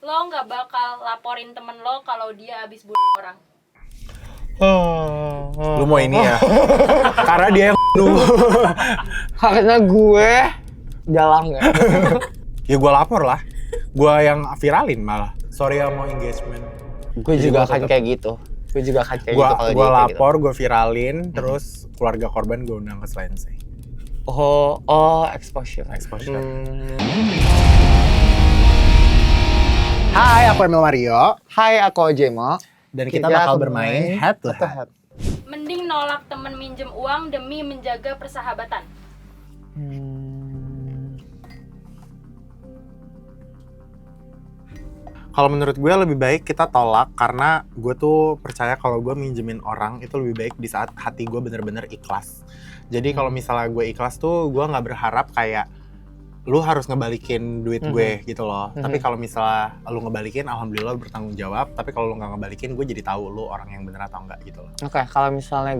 lo nggak bakal laporin temen lo kalau dia abis orang. Lu mau ini ya? Karena dia yang Karena gue jalang ya. ya gue lapor lah. Gue yang viralin malah. Sorry ya mau engagement. Gue juga akan kayak gitu. Gue juga akan kayak gitu kalau dia Gue kayak lapor, gue viralin, terus keluarga korban gue undang ke Selensei. gitu. Exposure. Hai, aku Emil Mario. Hai, aku Ojemo. Dan kita bakal bermain head to head. Mending nolak temen minjem uang demi menjaga persahabatan. Kalau menurut gue lebih baik kita tolak karena gue tuh percaya kalau gue minjemin orang itu lebih baik di saat hati gue bener-bener ikhlas. Jadi kalau misalnya gue ikhlas tuh gue nggak berharap kayak lu harus ngebalikin duit gue gitu loh. Tapi kalau misalnya lu ngebalikin, alhamdulillah lu bertanggung jawab. Tapi kalau lu nggak ngebalikin, gue jadi tahu lu orang yang bener atau enggak gitu loh. Oke, kalau misalnya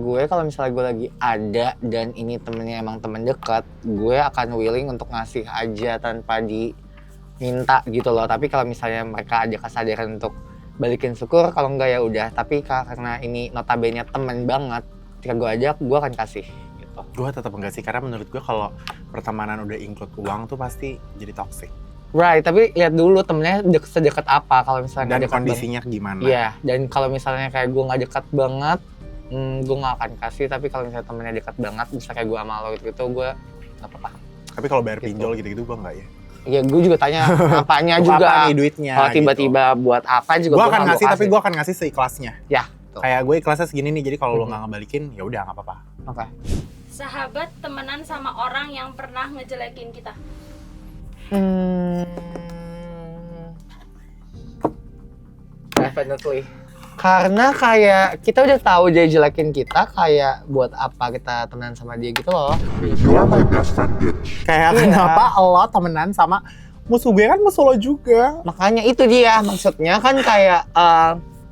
gue lagi ada dan ini temennya emang temen dekat, gue akan willing untuk ngasih aja tanpa diminta gitu loh. Tapi kalau misalnya mereka ada kesadaran untuk balikin syukur, kalau enggak ya udah. Tapi karena ini notabene temen banget, ketika gue ajak, gue akan kasih. Gue tetap enggak sih, karena menurut gue kalau pertemanan udah include uang tuh pasti jadi toxic. Right, tapi lihat dulu temennya sedekat apa kalau misalnya dan kondisinya gimana. Iya, dan kalau misalnya kayak gue nggak dekat banget, gue nggak akan kasih. Tapi kalau misalnya temennya dekat banget, bisa kayak gue sama lo gitu, gue nggak apa-apa. Tapi kalau bayar pinjol gitu-gitu gue nggak ya. Iya, gue juga tanya apanya juga. Apa nih duitnya? Kalau tiba-tiba gitu. Buat apa juga gue akan ngasih, tapi gue akan ngasih seikhlasnya. Ya. Kayak gue ikhlasnya segini nih, jadi kalau lo nggak ngebalikin, ya udah nggak apa-apa. Oke. Sahabat temenan sama orang yang pernah ngejelekin kita. Definitely. Karena kayak kita udah tahu dia jelekin kita, kayak buat apa kita temenan sama dia gitu loh. You're my best friend, bitch. Kayak kenapa lo temenan sama musuh gue kan musuh lo juga. Makanya itu dia, maksudnya kan kayak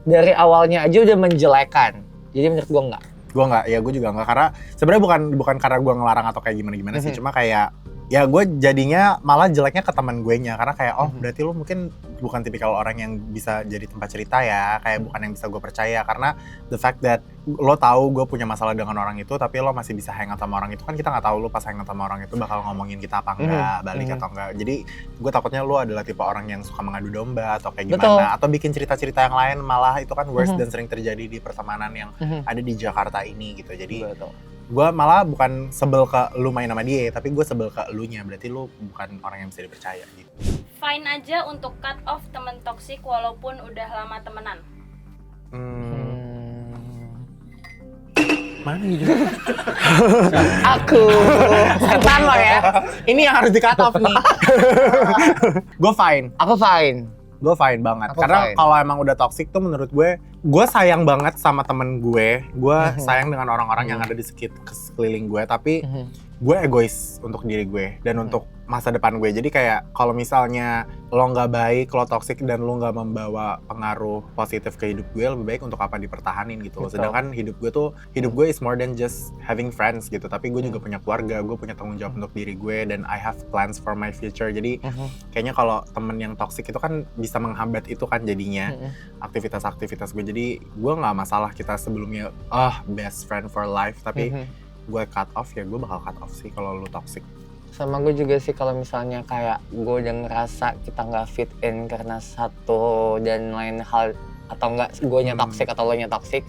dari awalnya aja udah menjelekan. Jadi menurut gue enggak. Gue nggak, ya gue juga nggak, karena sebenarnya bukan karena gue ngelarang atau kayak gimana sih, cuma kayak ya gue jadinya malah jeleknya ke teman gue nya, karena kayak berarti lo mungkin bukan tipikal orang yang bisa jadi tempat cerita ya, kayak bukan yang bisa gue percaya, karena the fact that lo tahu gue punya masalah dengan orang itu tapi lo masih bisa hangout sama orang itu, kan kita nggak tahu lo pas hangout sama orang itu bakal ngomongin kita apa enggak, balik atau enggak. Jadi gue takutnya lo adalah tipe orang yang suka mengadu domba atau kayak gimana. Atau bikin cerita-cerita yang lain, malah itu kan worse dan sering terjadi di pertemanan yang ada di Jakarta ini gitu. Jadi gue malah bukan sebel ke lu main sama dia, tapi gue sebel ke lu nya, berarti lu bukan orang yang bisa dipercaya gitu. Fine aja untuk cut off temen toksik walaupun udah lama temenan. Mana gitu? Aku setan lo ya. Ini yang harus di cut off nih. Gue fine. Aku fine. Gue fine banget. Aku karena fine. kalau emang udah toxic tuh menurut gue sayang banget sama temen gue sayang dengan orang-orang yang ada di sekeliling gue, tapi gue egois untuk diri gue dan untuk masa depan gue. Jadi kayak kalau misalnya lo nggak baik, lo toxic dan lo nggak membawa pengaruh positif ke hidup gue, lebih baik untuk apa dipertahanin gitu loh. Sedangkan hidup gue is more than just having friends gitu, tapi gue juga punya keluarga, gue punya tanggung jawab untuk diri gue, dan I have plans for my future. Jadi kayaknya kalau temen yang toxic itu kan bisa menghambat itu kan jadinya aktivitas-aktivitas gue. Jadi gue nggak masalah kita sebelumnya best friend for life, tapi gue cut off, ya gue bakal cut off sih kalau lu toxic. Sama gue juga sih, kalau misalnya kayak gue udah ngerasa kita nggak fit in karena satu dan lain hal, atau enggak gue nya toxic atau lo nya toxic,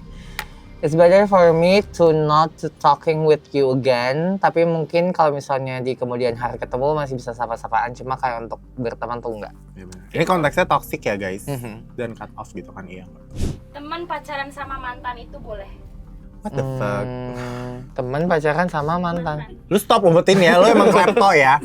it's better for me to not to talking with you again. Tapi mungkin kalau misalnya di kemudian hari ketemu masih bisa sapa-sapaan, cuma kayak untuk berteman tuh enggak. Ya, ini konteksnya toxic ya guys, dan cut off gitu kan, iya. Teman pacaran sama mantan itu boleh? What the fuck? Temen pacaran sama mantan. Lu stop umpetin ya, lu emang klepto ya.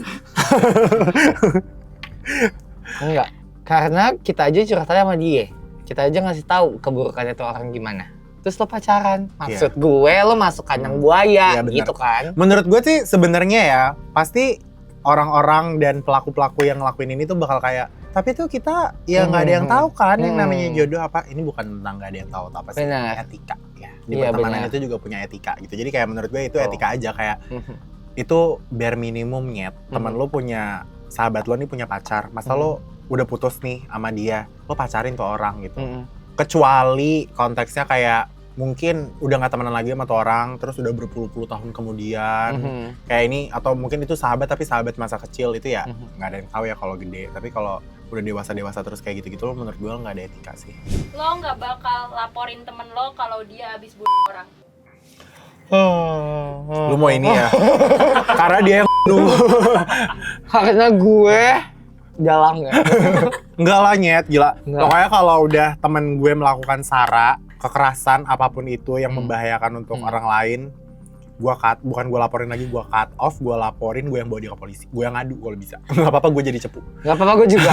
Enggak, karena kita aja curhatnya sama dia. Kita aja ngasih tahu keburukannya tuh orang gimana. Terus lo pacaran, maksud gue lo masuk kandang buaya gitu kan. Menurut gue sih sebenarnya ya, pasti orang-orang dan pelaku-pelaku yang ngelakuin ini tuh bakal kayak, tapi tuh kita ya nggak ada yang tahu kan yang namanya jodoh apa. Ini bukan tentang nggak ada yang tahu apa sih, etika ya. Di pertemanan itu juga punya etika gitu. Jadi kayak menurut gue itu etika aja, kayak itu bare minimum nyet. Temen lo punya, sahabat lo nih punya pacar, masa lo udah putus nih sama dia, lo pacarin tuh orang gitu. Mm. Kecuali konteksnya kayak mungkin udah nggak temenan lagi sama tuh orang, terus udah berpuluh-puluh tahun kemudian, kayak ini, atau mungkin itu sahabat tapi sahabat masa kecil itu ya nggak ada yang tahu ya kalau gede. Tapi kalau udah dewasa terus kayak gitu-gitu, lo menurut gue nggak ada etika sih. Lo nggak bakal laporin temen lo kalau dia habis bunuh orang. Lu mau ini ya? Karena dia yang Karena gue jalan ya. enggak lah nyet, gila. Enggak. Pokoknya kalau udah temen gue melakukan sara, kekerasan apapun itu yang membahayakan untuk orang lain, gue bukan gue laporin lagi, gue cut off, gue laporin, gue yang bawa dia ke polisi, gue yang ngadu kalau bisa. Nggak apa-apa, gue jadi cepu. Gak apa-apa gue juga.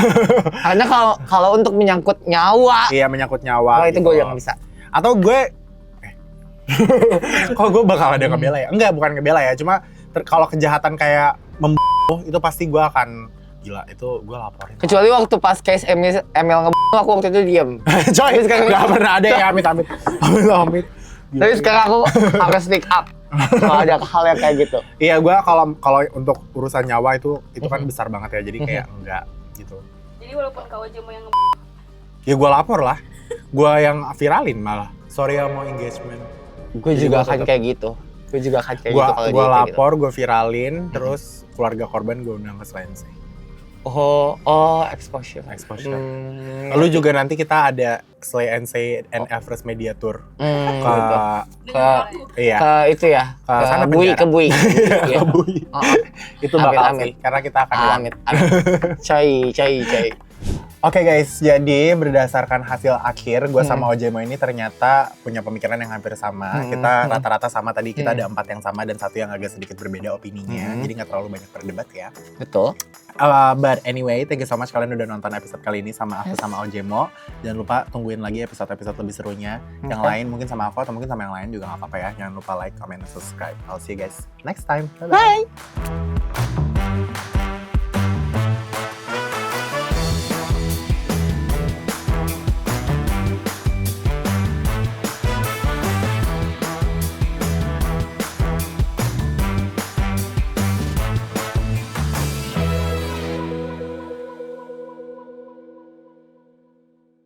Karena kalau untuk menyangkut nyawa, Iya, menyangkut nyawa. kalau itu gitu gue loh. yang bisa. Atau gue, kok gue bakal ada ngebela ya? Enggak, bukan ngebela ya. Cuma kalau kejahatan kayak membunuh itu pasti gue akan gila. Itu gue laporin. Kecuali waktu pas case Emil ngebunuh, aku waktu itu diem. Coy, Tapi sekarang- nggak pernah ada ya, amit-amit. Amit-amit. Gila. Tapi sekarang aku harus speak up kalau ada hal yang kayak gitu. Iya, gue kalau untuk urusan nyawa itu kan besar banget ya. Jadi kayak enggak gitu. Jadi walaupun Kak Oje mau yang Ya gue lapor lah. Gue yang viralin malah. Sorry ya mau engagement. Gue Jadi juga gua akan tetep- kayak gitu. Gue juga akan kayak Gue gitu kalau dia kayak lapor, gue viralin, terus keluarga korban gue undang ke Slense. gitu. Oh, exposure. Exposure. Lalu juga nanti kita ada Slay and Say and Everest Media Tour ke Gitu. dengan iya Ke itu ya, Ke sana Bui, penjara. ke Bui. Iya. ke Bui. Oh, Itu Amit, bakal amit. sih karena kita akan uang. amit. Coy. Oke guys, jadi berdasarkan hasil akhir gue sama Ojemo ini ternyata punya pemikiran yang hampir sama. Kita rata-rata sama, tadi kita ada 4 yang sama dan 1 yang agak sedikit berbeda opininya. Jadi nggak terlalu banyak berdebat ya. Betul. But anyway, thank you so much kalian udah nonton episode kali ini sama aku sama Ojemo. Jangan lupa tungguin lagi episode-episode lebih serunya. Yang lain mungkin sama aku atau mungkin sama yang lain juga nggak apa-apa ya. Jangan lupa like, comment, dan subscribe. I'll see you guys next time. Bye-bye.